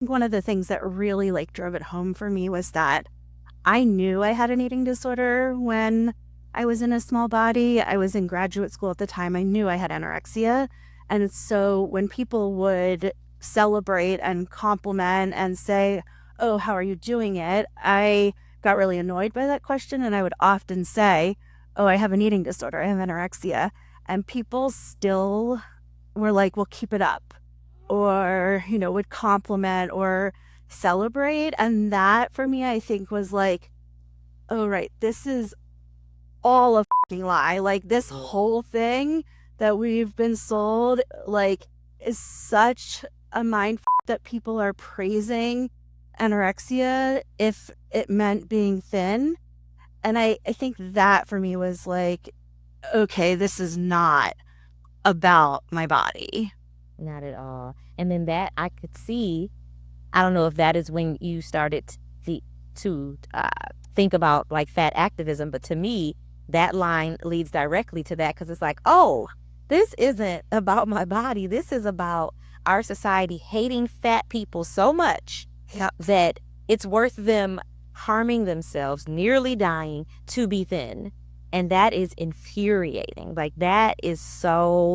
One of the things that really like drove it home for me was that I knew I had an eating disorder when I was in a small body. I was in graduate school at the time. I knew I had anorexia. And so when people would celebrate and compliment and say, "Oh, how are you doing it?" I got really annoyed by that question. And I would often say, "Oh, I have an eating disorder. I have anorexia." And people still were like, "Well, keep it up," or, would compliment or celebrate. And that for me, I think was like, oh, right, this is all a fucking lie. Like, this whole thing that we've been sold, like, is such a mind that people are praising anorexia if it meant being thin. And I think that for me was like, okay, this is not about my body. Not at all. And then that I could see, I don't know if that is when you started to think about like fat activism, but to me, that line leads directly to that because it's like, oh, this isn't about my body. This is about our society hating fat people so much that it's worth them harming themselves, nearly dying to be thin. And that is infuriating. Like, that is so